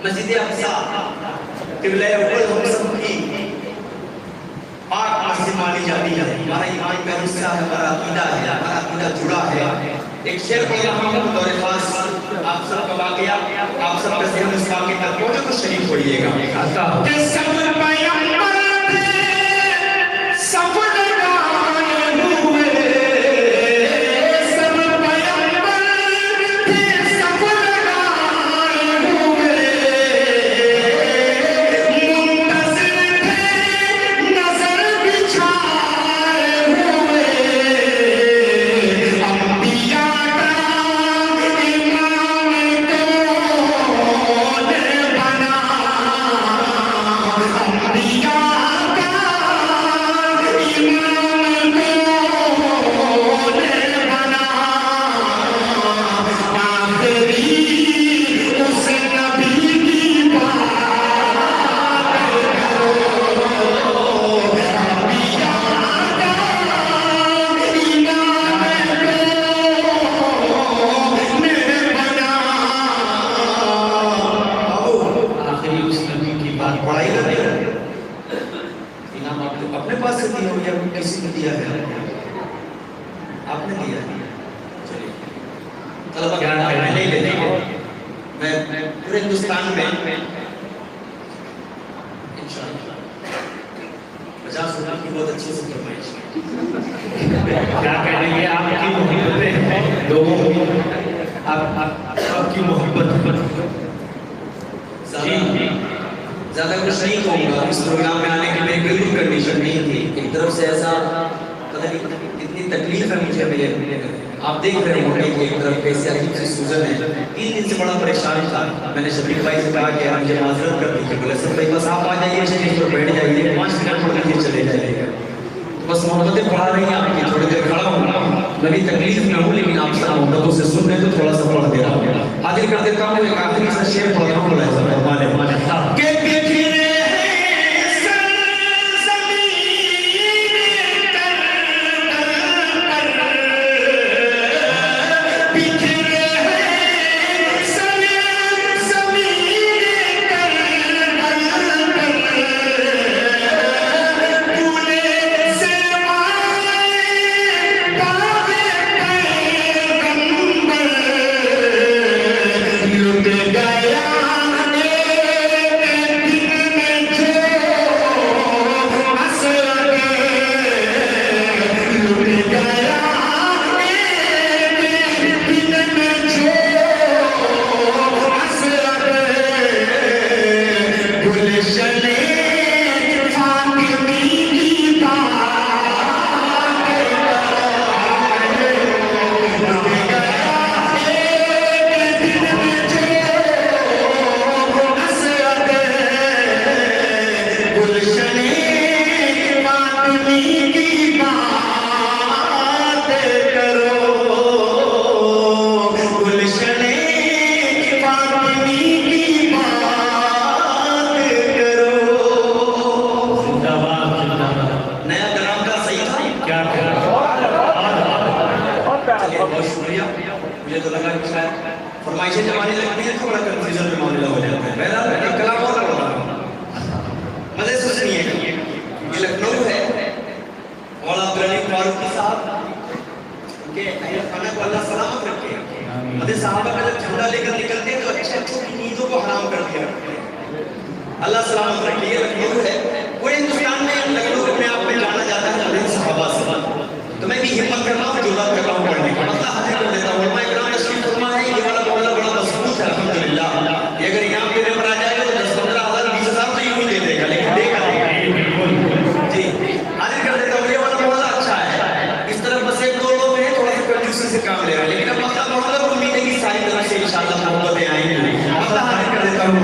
मस्जिद अक़सा क़िबला अव्वल हम सब की पाक मस्जिद मानी जाती है। हमारा ईमान का हिस्सा है, हमारा अक़ीदा है, हमारा अक़ीदा जुड़ा है। एक शेर पढ़ रहा हूँ दौर खास आप सब का वाक़या, आप सब का ज़हन इस वाक़े तक पहुँचे तो शरीफ पढ़िएगा। ज़्यादा कुछ नहीं कहूँगा। इस प्रोग्राम में आने के लिए बिल्कुल कंडीशन नहीं थी। एक तरफ से ऐसा पता नहीं कितनी तकलीफ है मुझे मिले। आप देख रहे होंगे कि एक तरफ कैसे अजीब सी सूजन है। 3 दिन से बड़ा परेशान था। मैंने शफीक भाई से कहा कि मुझे माजरत कर दीजिए। बोले सर भाई बस आप आ जाइए, स्टेज पर बैठ जाइए, 5 मिनट पढ़ लीजिए चले जाइएगा। बस मोहब्बतें पढ़ा रही हैं आपकी, थोड़ी देर खड़ा हूँ, मैं भी तकलीफ में हूँ, लेकिन आप सब मोहब्बतों से सुन रहे तो थोड़ा सा पढ़ दे रहा हूँ। हाजिर कर देता हूँ, एक आखिरी सा शेर पढ़ रहा हूँ। अल्लाह सलामत रखिए। लखनऊ है, पूरे हिंदुस्तान में लखनऊ अपने आप में जाना जाता है अपने सहाबा से। तो मैं भी हिम्मत कर रहा हूँ, जुर्रत कर रहा हूँ पढ़ने का, मतलब हाजिर कर देता हूँ। उलमा इकराम तशरीफ फरमा है, ये वाला मोहल्ला बड़ा मजबूत है अल्हम्दुलिल्लाह। ये अगर इनाम देने पर आ जाएगा तो 10-15 हज़ार 20 हज़ार तो यूं ही दे देगा, लेकिन देगा जी। हाजिर कर देता हूँ, ये वाला मोहल्ला अच्छा है। इस तरफ बस 1-2 लोग हैं थोड़ा सा कंजूसी से काम ले रहे हैं, लेकिन अब मतलब मोहल्ला को उम्मीद है कि सारी तरह से इंशाअल्लाह मोहब्बतें आएंगी। मतलब हाजिर कर देता हूँ,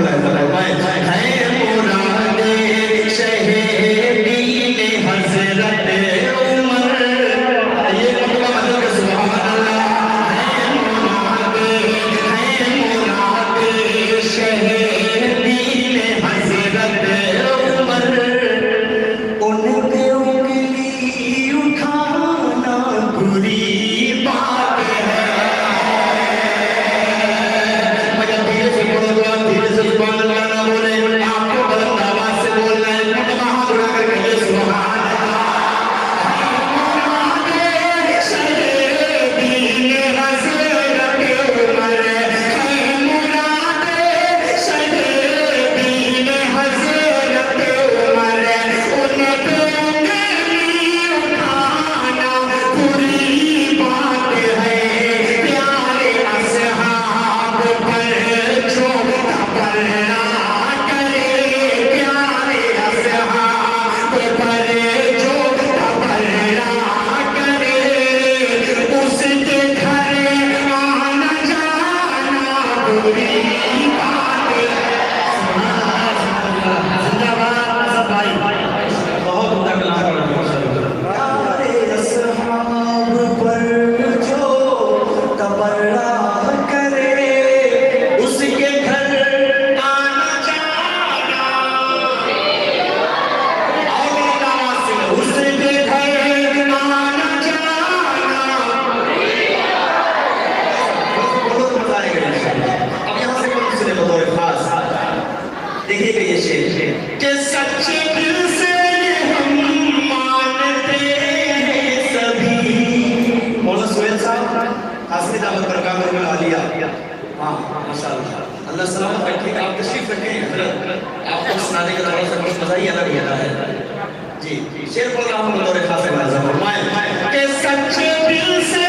धीरे से अल्लाह सलामत रखे, आप तशरीफ रखें। आपको सुनाने का थोड़ा सा कुछ मजा ही अलग होता है। जी शेर बोल रहा हूँ बतौर खास फरमाएं कि सच्चे दिल से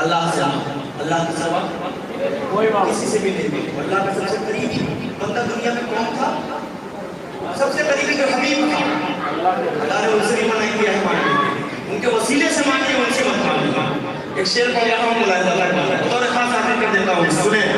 अल्लाह से अल्लाह के सिवा किसी से भी नहीं मिले। अल्लाह का सबसे करीबी बंदा दुनिया में कौन था? सबसे करीबी जो हबीब था, अल्लाह ने उनसे भी मना किया है मांगने के लिए। उनके वसीले से मांगिए, उनसे मत मांगिए। एक शेर पढ़ रहा हूँ, मुलाहिजा और खास आखिर कर देता हूँ, सुने के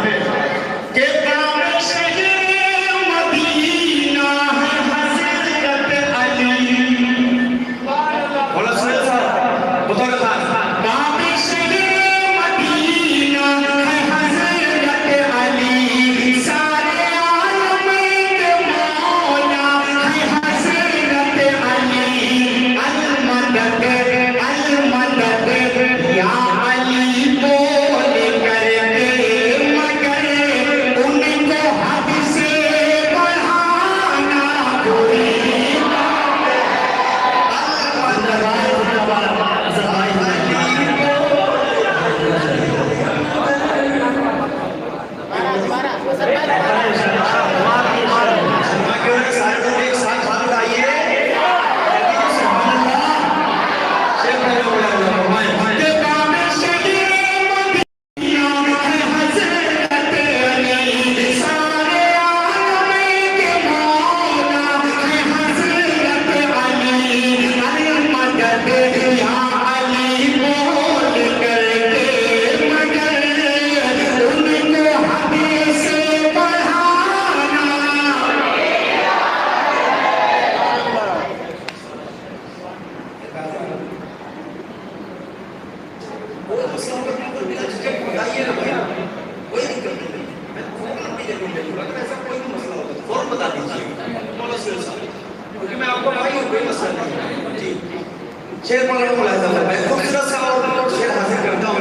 शेर पढ़ने को लाया था। मैं खूबसूरत सा और शेर हासिल करता हूँ।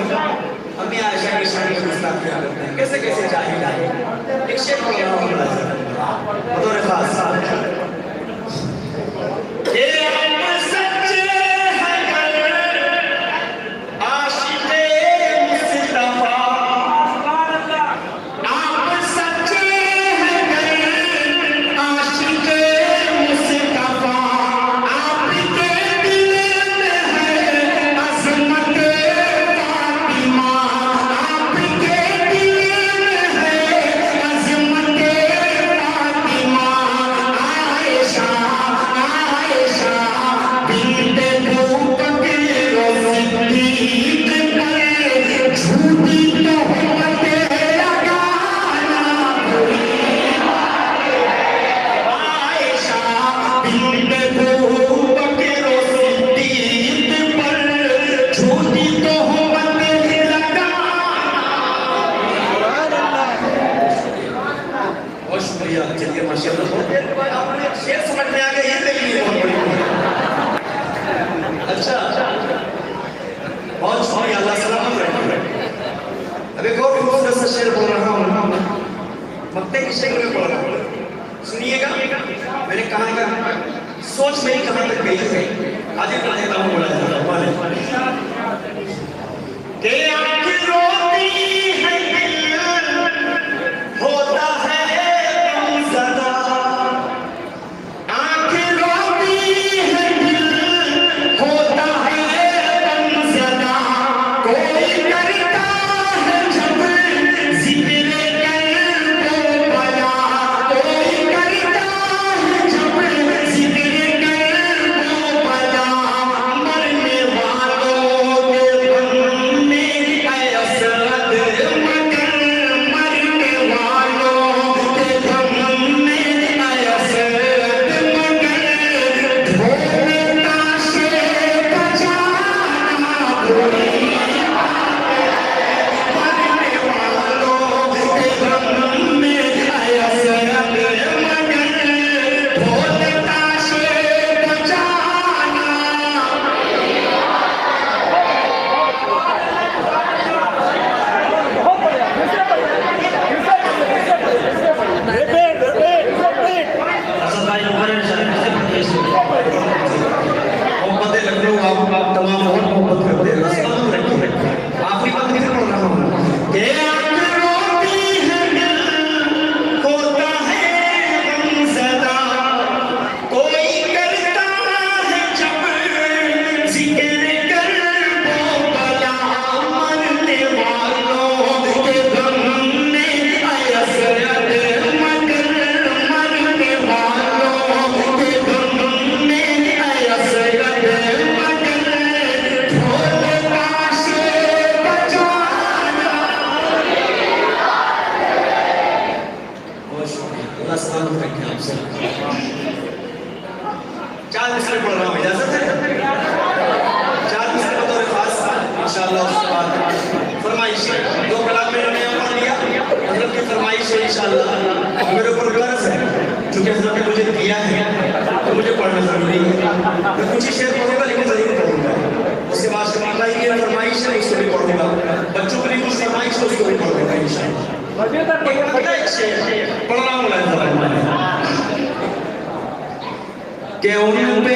अम्मी आयशा की शान को गुस्ताख किया करते हैं, कैसे कैसे जाहिल एक शेर पढ़ रहा हूँ बतौर खास। चलिए माशाअल्लाह शेर समझ में आ गया, ये मेरे लिए बहुत बड़ी बात है। अच्छा बहुत शुक्रिया, अल्लाह सलामत रखे। अब एक और खूबसूरत सा शेर बोल रहा हूँ, मक्ते की शेर में बोल रहा हूँ, सुनिएगा। मैंने कहा था सोच मेरी कहाँ तक गई है, आज एक कहता हूँ बोला हजरत की फरमाइश है इंशाअल्लाह, मेरे ऊपर कर्ज है क्योंकि हजरत ने मुझे दिया है तो मुझे पढ़ना जरूरी है। मैं कुछ ही शेर पढ़ूंगा लेकिन जरूर पढ़ूंगा। उसके बाद शफीक भाई की फरमाइश है उसको भी पढ़ूंगा, बच्चों के लिए कुछ फरमाइश है उसको भी पढ़ूंगा इंशाअल्लाह। एक शेर पढ़ रहा हूँ कि उन पे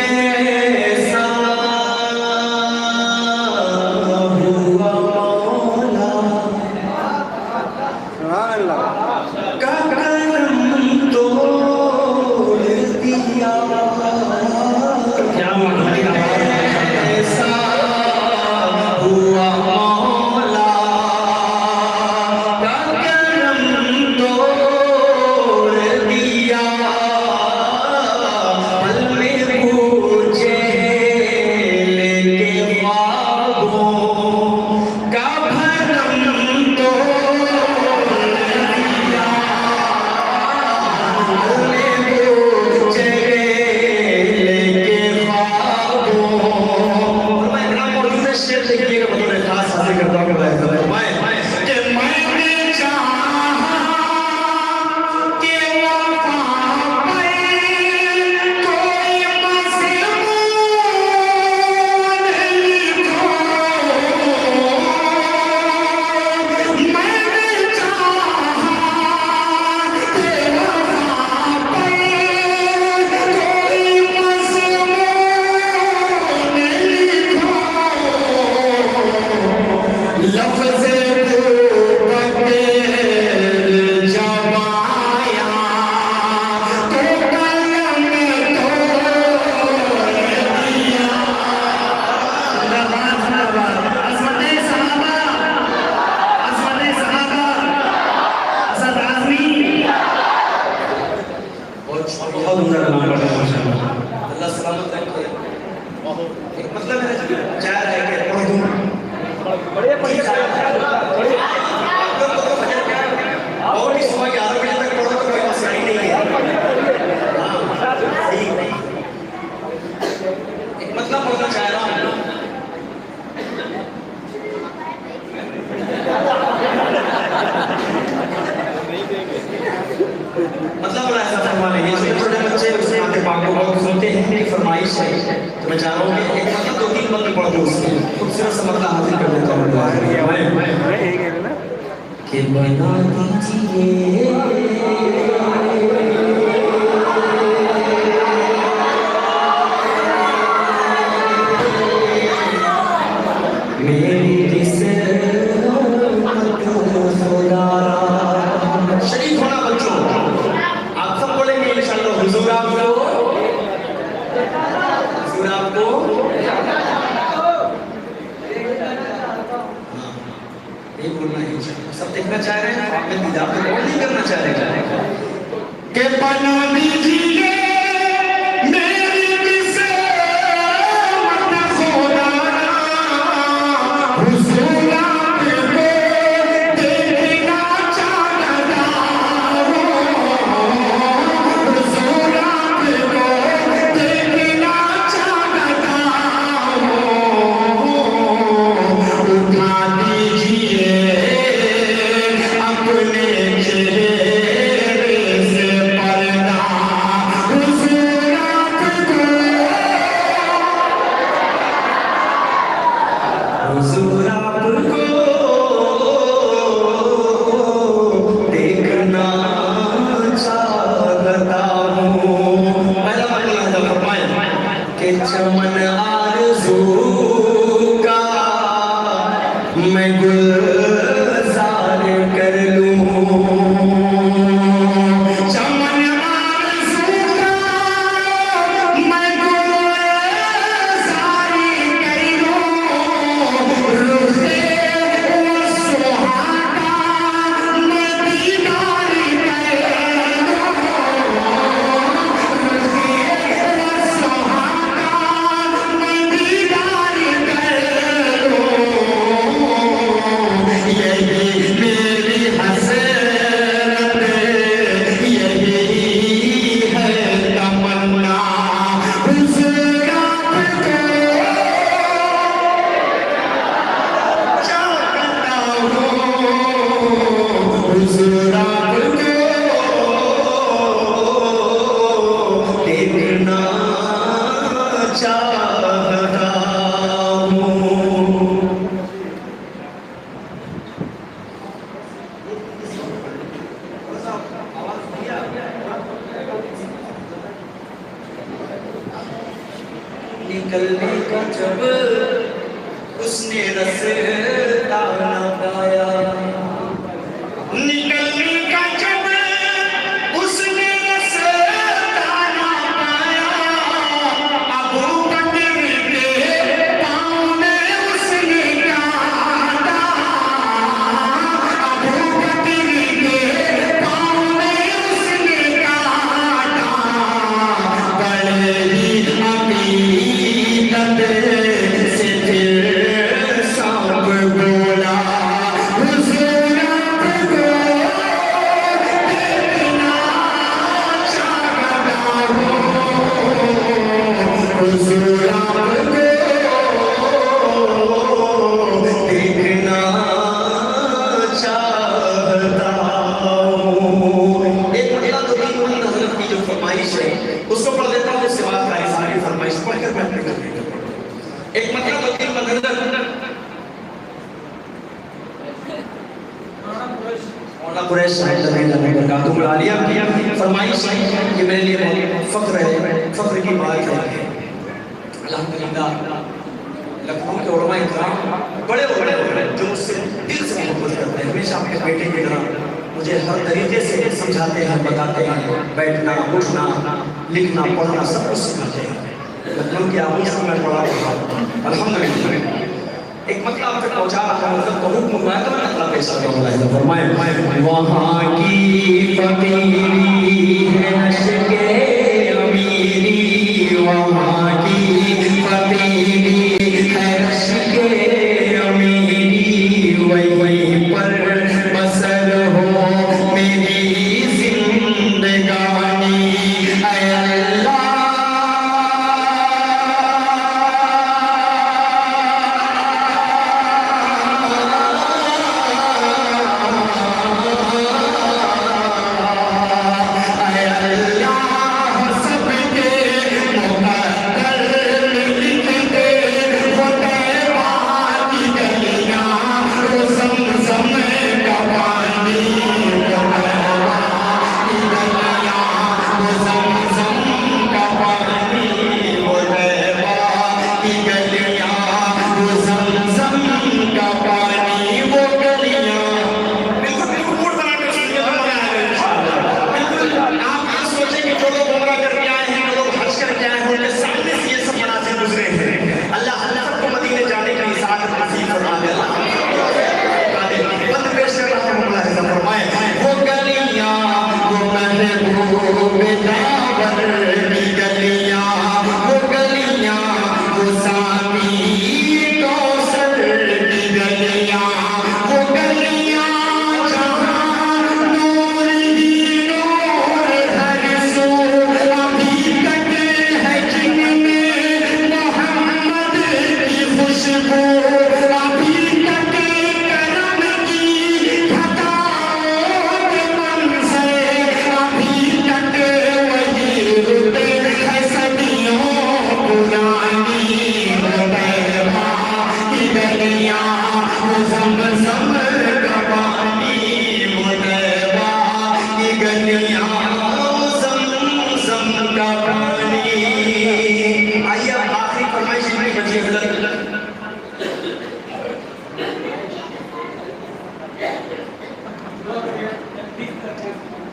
का जब उसने रास्ता ना पाया, निकलने का जब उसने रास्ता ना पाया, अबू बकर के पाँव में उसने काटा, अबू बकर के पाँव में उसने काटा, बड़े ही अकीदत से फिर सांप बोला, हुजूर आपको देखना चाहता हूँ, हुजूर आपको देखना चाहता हूँ। एक महिला तो तीन वही हजरत की जो फरमाइश है उसको पढ़ देता हूँ, उसके बाद का सारी फरमाइश पढ़कर मैं अपने कर देता हूँ। एक मतलब तो तीन मतलब मौला कुरैश साहब आलिया की फरमाइश कि मेरे लिए बहुत फख्र है, फख्र की बात है। अल्हम्दुलिल्लाह लखनऊ के उलमा इकराम बड़े बड़े जो मुझसे दिल से मोहब्बत करते हैं, हमेशा अपने बेटे की तरह मुझे हर तरीके से समझाते हैं, बताते हैं, बैठना उठना लिखना पढ़ना सब कुछ सिखाते हैं। लखनऊ की आबू से मैं पढ़ा रहा हूँ अल्हम्दुलिल्लाह। एक मतलब आप तक पहुँचा रहा हूँ, मतलब बहुत मुबारक है, मैं अपना पैसा दूँगा फरमाए वहाँ की फकीरी है नशके अमीरी, वहाँ की फकीरी है नशके अमीरी, वहीं पर बसर हो मेरी जिंदगानी, ऐ अल्लाह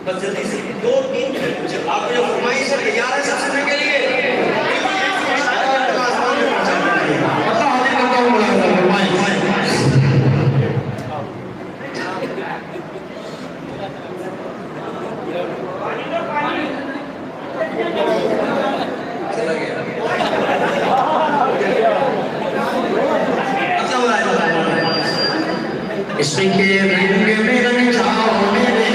बस जल्दी से 2-3 मिनट आपको जो फरमाइश है तैयार है सबसे के लिए इसके रंग में रंग जाओ मेरे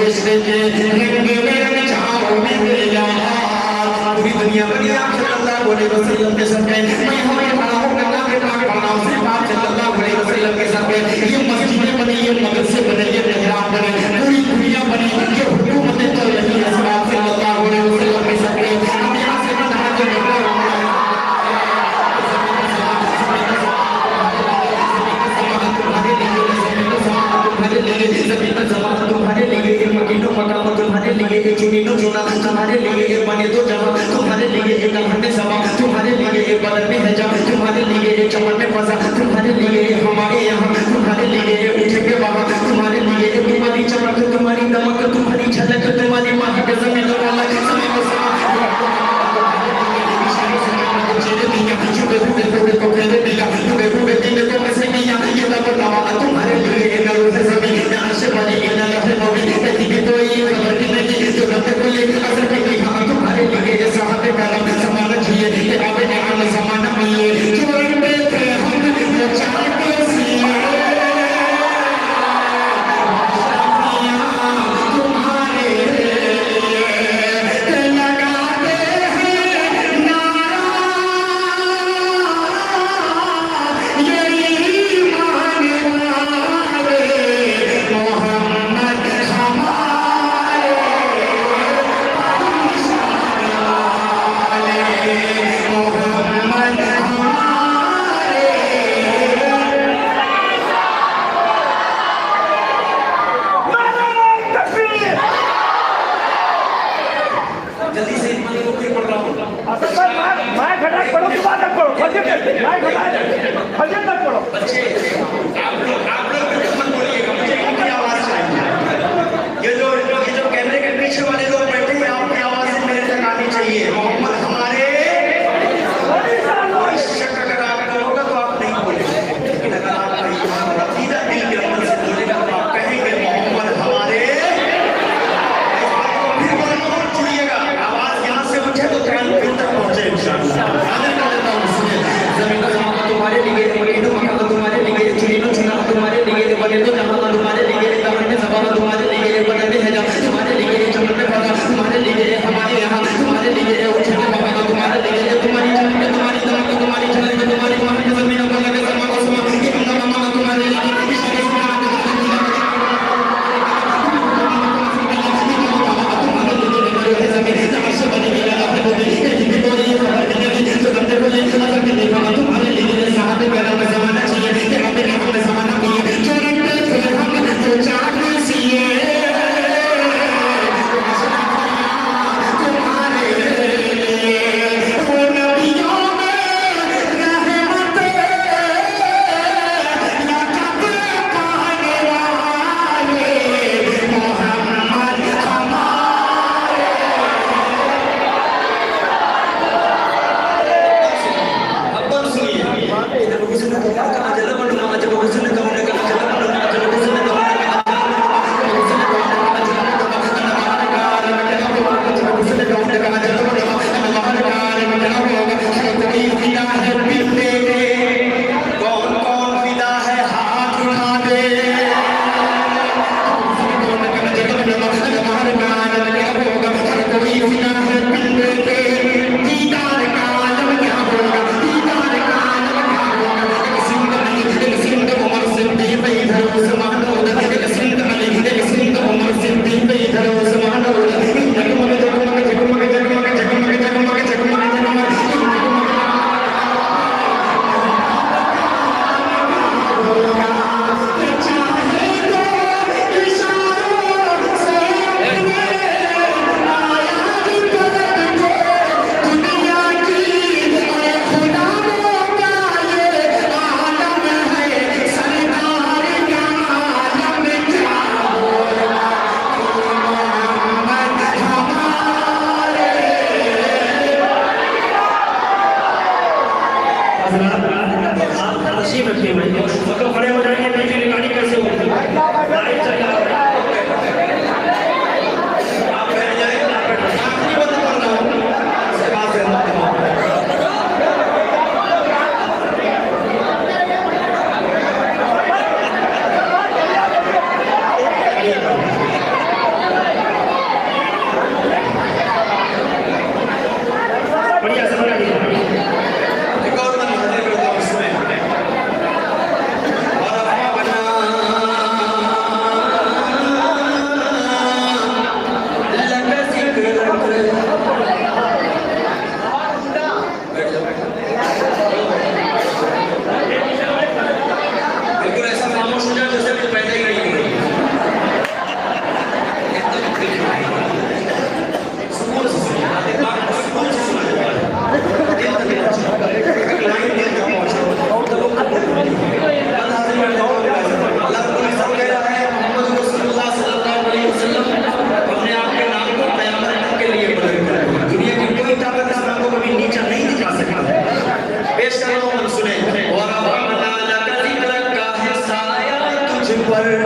इश्क के रंग में छाओ मेरा पूरी दुनिया बनी आप सल्लल्लाहु अलैहि वसल्लम के सर पे मैं हमें खड़ा हूं अल्लाह के पाक प्रणाम से आप सल्लल्लाहु अलैहि वसल्लम के सर पे ये मस्जिदें बनी ये मदरसे बने ये मेहराब बने पूरी दुनिया बनी ये हुकूमतें चल रही है आप सल्लल्लाहु अलैहि वसल्लम के सर पे हम यहां से कहा जो तुम्हारे लिए मकीनो मकाम तुम्हारे लिए चुनीनो चुना तुम्हारे लिए बने तो जहां तुम्हारे लिए एक घंटे समा तुम्हारे लिए बदन में है जा तुम्हारे लिए चमन में फंसा तुम्हारे लिए हमारे यहाँ तुम्हारे लिए उठेंगे वहाँ तुम्हारे लिए तुम्हारी चमक तुम्हारी दमक तुम्हारी झलक तुम्हारी माही के जमीन वाला समय को समा तुम्हारे लिए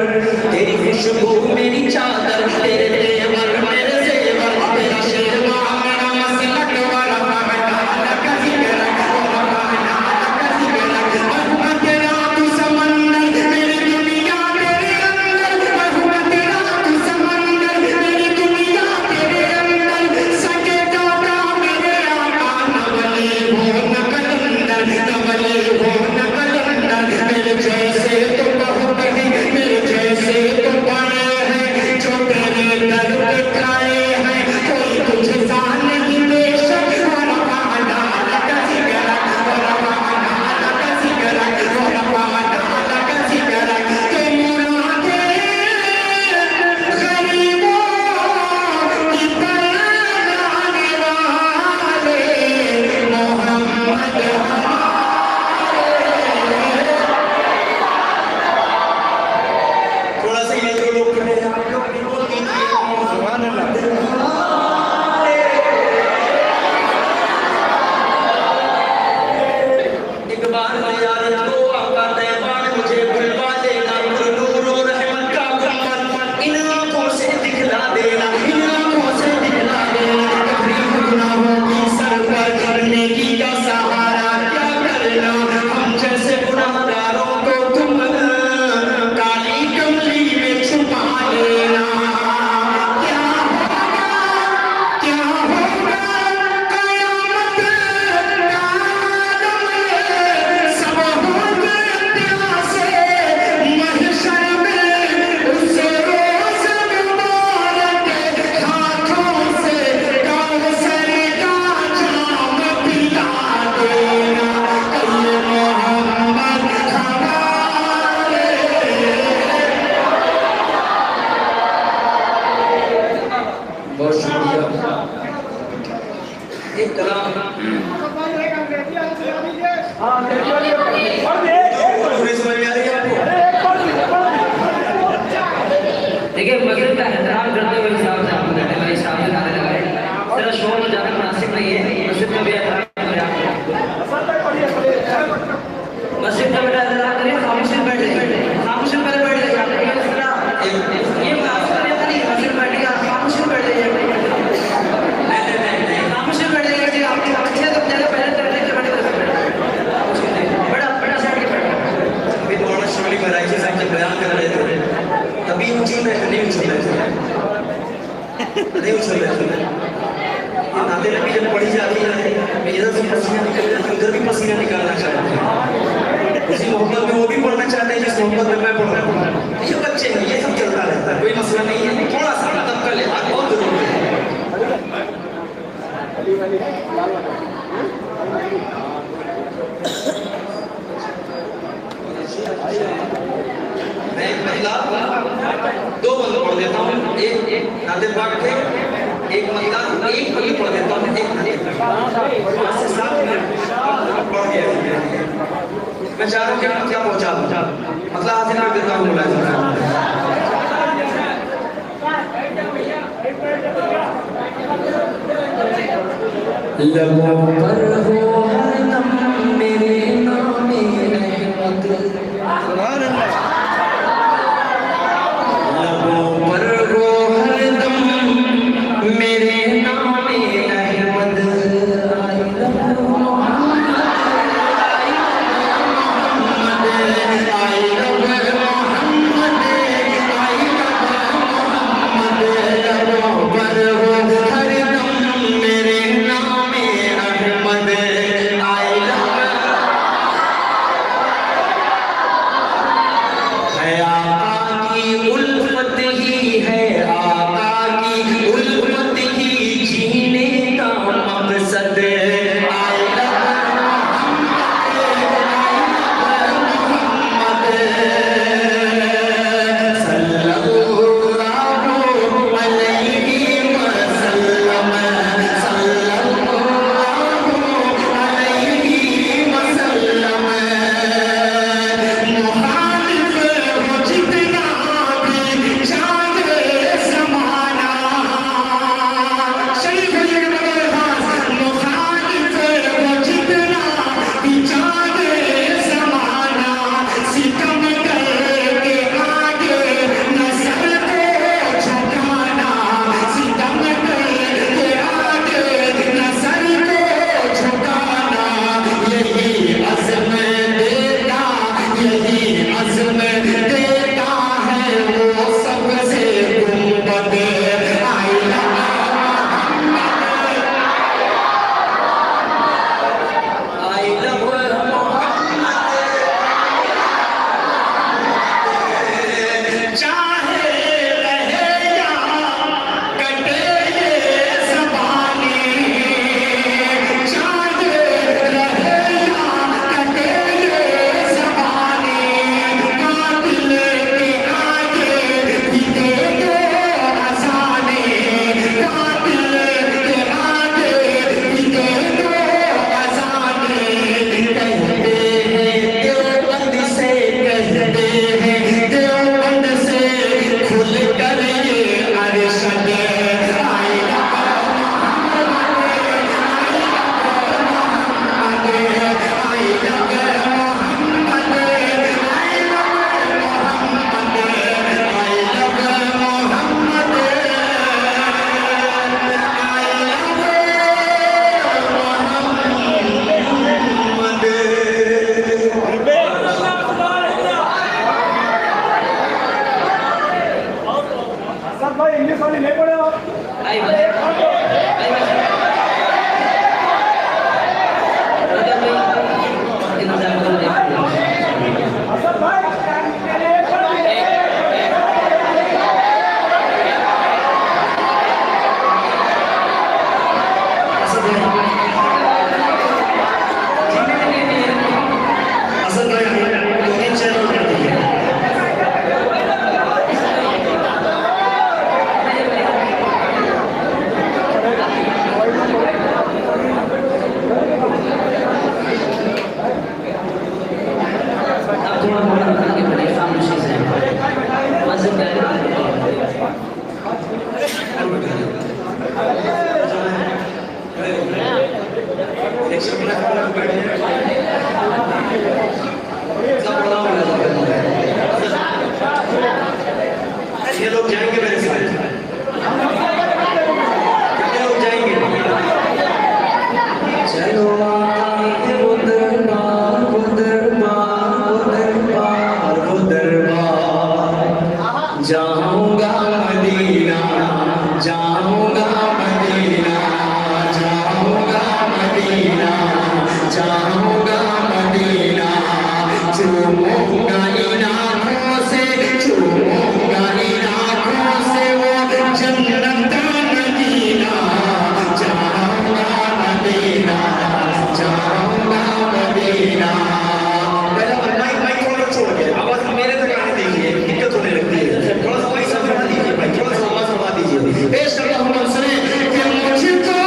तेरी खुशबू मेरी चादर, तेरे तेवर मेरे जेवर, तेरा शेरवा मेरा मसलक वाला महबूबा तेरा तू समंदर मेरी दुनिया तेरे अंदर, महबूबा तेरा तू समंदर मेरी दुनिया तेरे अंदर, सके दाता मेरे आका नवली हो न कलंदर, नवली हो न कलंदर, मेरे जैसे तो बहुत ही, मेरे जैसे तो बड़े हैं जो तेरे दर पे खड़े हैं, कोई तुझे सा नहीं बेशक, और पाना लगा सिगरट, और पाना लगा सिगरट, और पाना लगा सिगरट, के मुरादे गरीबों की पनाने वाले मोहम्मद। थोड़ा सा ये जो लोग खड़े हैं आप लोग बोल दीजिए सुभान अल्लाह। एक बार यार तो आका तैबान मुझे बुलवा देना, नूर और रहमत का गुंबद इन आंखों से दिखला देना, इन आंखों से दिखला देना, तकलीफ गुनाहों की सर पर करने की का सहारा क्या करना, हम जैसे गुनाहगारों को तुम काली कमली में छुपा लेना। क्या होगा कयामत का आलम में, सब होंगे प्यासे महशर में, उस रोज़ मुबारक हाथों से कौसर का जाम पिला देना, ये मोहम्मद हमारे। बहुत शुक्रिया। एक कलाम पूरी समझ में आ रही है आपको? देखिए मगरिब का एहतराम करते हुए हिसाब से आप करने वाले हिसाब से गाने लगाए, जरा शोर में जाना मुनासिब नहीं है, मस्जिद में भी एहतराम करें आप। मस्जिद का बेटा एहतराम करिए, खामोशी में बैठ जाइए, खामोशी में पहले बैठ जाइए आप, इस तरह ये मुनासिब नहीं होता, नहीं मस्जिद में बैठिए आप, खामोशी में बैठ जाइए, खामोशी में बैठ जाइए जी आप, अच्छे तो पहले तरह के बैठे बड़ा बड़ा साइड के बैठे। अभी मौलाना शबली मराइशी साहब जब बयान कर रहे थे तभी उछल रहे थे, नहीं उछल रहे थे, नहीं उछल रहे थे। ये नाते नबी जब पढ़ी जाती है इधर से पसीना निकल जाता है, उधर भी पसीना निकालना चाहते हैं, उसी मोहब्बत में वो भी पढ़ना चाहते हैं जिस मोहब्बत में मैं पढ़ रहा हूँ। ये बच्चे हैं, ये सब चलता रहता है, कोई मसला नहीं है, थोड़ा सा अदब का लिहाज बहुत जरूरी है। मैं एक महिला दो बंद पढ़ देता हूँ, एक नादिर पाक थे, एक महिला एक बंद पढ़ देता हूँ, एक नादिर पाक 5 से 7 मिनट पढ़ गया। मैं चाह रहा हूँ क्या पहुँचा दूँ, मतलब हाजिर कर देता हूँ मुलाजिम। लबों पर हो हरदम मेरे नामे रहमत, लबों पर हो हरदम मेरे नामे रहमत, लबों पर हो हरदम मेरे नामे रहमत, ये लोग जाएंगे मेरे साथ, कितने लोग जाएंगे? चलो वो दरबार, वो दरबार, वो दरबार, वो दरबार, जाऊंगा मदीना, जाऊंगा मदीना, जाऊंगा मदीना, जाऊंगा मदीना, चूमूंगा इन आँखों से, चूमूंगा इन आँखों से वो जन्नत मदीना, जाऊंगा मदीना, जाऊंगा मदीना। माइक थोड़ा छोड़ के आवाज मेरे तक आने दीजिए, दिक्कत होने लगती है, थोड़ा सा पैसा बढ़ा दीजिए भाई, थोड़ा सा आवाज बढ़ा दीजिए। पेश करता हूँ मंसरे कि मुझको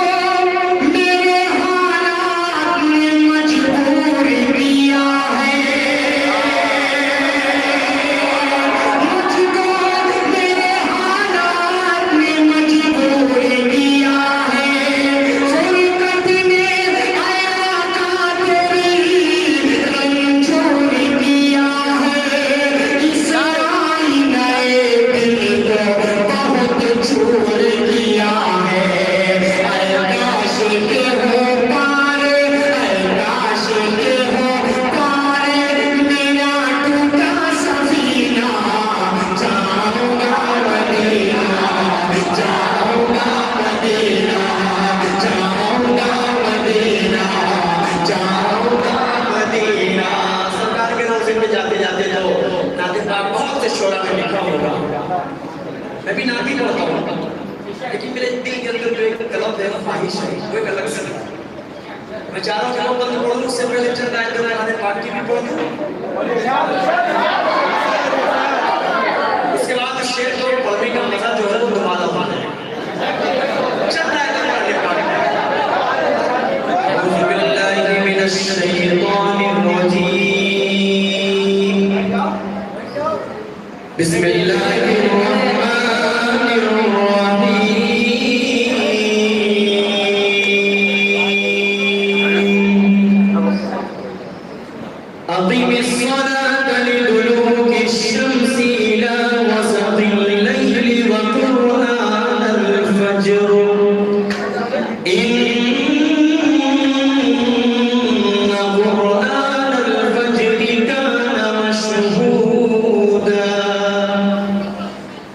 मेरे हालात ने मजबूर किया है, मुझको मेरे हालात ने मजबूर किया है, फुरकत ने आया का तेरी रंजोर किया है, इस आईने दिल को बहुत चूर किया है, काश के हो पारे, काश के हो पारे मेरा टूटा सफीना, जाऊंगा मदीना, जाऊंगा मदीना, जाऊंगा मदीना, जाऊंगा मदीना। सरकार के रोज़े में जाते जाते तो नाते पाक बहुत से शोरा में लिखा होगा, मैं भी नाती पढ़ता हूँ, लेकिन मेरे दिल के अंदर जो एक तलब है, ख्वाहिश है, वो एक अलग सी है। मैं चाह रहा हूँ कि वो बंद पढ़ लूँ, उससे पहले चंद आयत कुरान पाक की भी पढ़ लूँ, उसके बाद शेर को पढ़ने का मजा जो है वो दोबारा पाना है। चंद आयत कुरान पाक में अऊज़ु बिल्लाहि मिनश शैतानिर रजीम, बिस्मिल्लाहिर रहमानिर रहीम। अक़ीमिस सलाता लिदुलूकी शम्सी इला वसतिल लैली व क़ुरआनल फज्र, इन्ना क़ुरआनल फज्रि काना मशहूदा,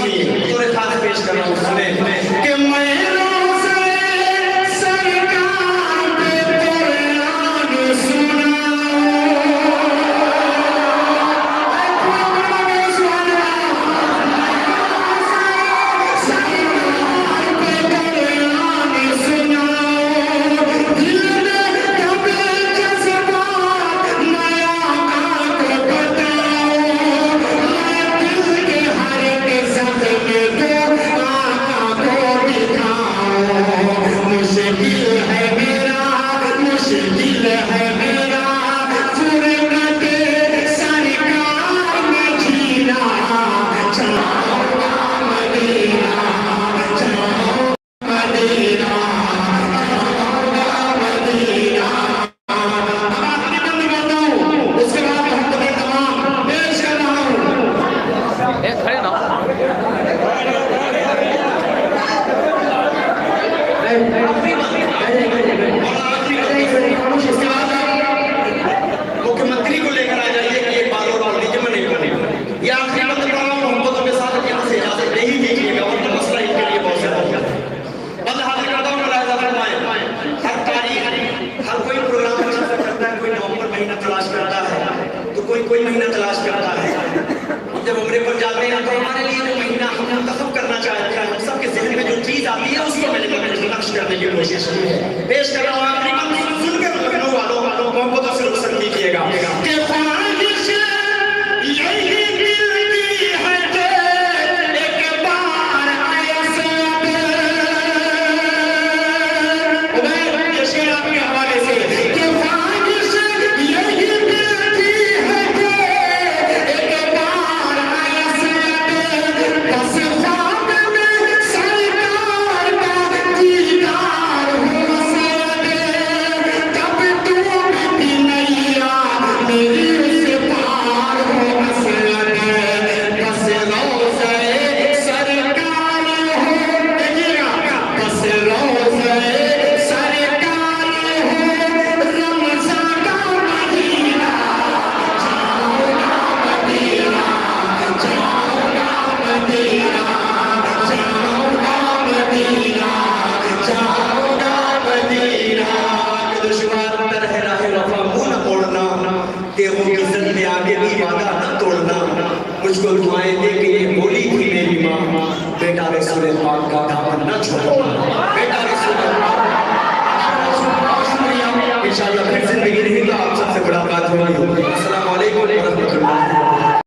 सुनिए, थोड़े खास पेश कर रहा हूँ, सुने कि मैं रोज़े सरकार पे कुरान मुख्यमंत्री को लेकर आ जाइए कि एक बार और बोल दीजिए, मैं नहीं बोलेगा। ये आखिरी बात कर रहा हूँ, मोहब्बतों के साथ यहाँ से इजाजत नहीं दीजिएगा, वरना मसला इनके लिए बहुत ज्यादा होगा। बस हाजिर करता हूँ, मुलाहिजा फरमाएं, हर तारीख, हर कोई प्रोग्राम करता है, कोई नवंबर महीना तलाश करता है, तो कोई महीना तलाश करता है। जब उम्रे पर जाते हैं तो हमारे लिए जो महीना हम मुंतखब करना चाहते हैं, हम सबके जहन में जो चीज आती है उसको मैंने नक्श करने की कोशिश की है। पेश कर रहा हूँ आखिरी बात, सुनकर लखनऊ वालों मोहब्बतों से रुखसत कीजिएगा कि ख्वाहिश यही मिलती है कि एक बार ऐसे ये शेर आपके हवाले से कि ख्वाहिश यही मिलती है कि एक बार ऐसे बस ख्वाब में सरकार का दीदार हो सके, तब तू भी नैया मेरी से पार हो सके। बस रोज़े सरकार हो, देखिएगा, बस रोज़े सरकार हो, रमज़ान का महीना, जाऊँगा मदीना, जाऊँगा मदीना, जाऊँगा मदीना, जाऊँगा मदीना। दुश्मन तरह राह वफा मुँह न मोड़ना, तेरों की इज्जत में आगे भी वादा न तोड़ना। मुझको दुआएं दे के ये बोली थी मेरी माँ, बेटा रसूल पाक का दामन न छोड़ना, बेटा रसूल पाक। इंशाअल्लाह फिर जिंदगी रहेगी तो आप सबसे मुलाकात होगी।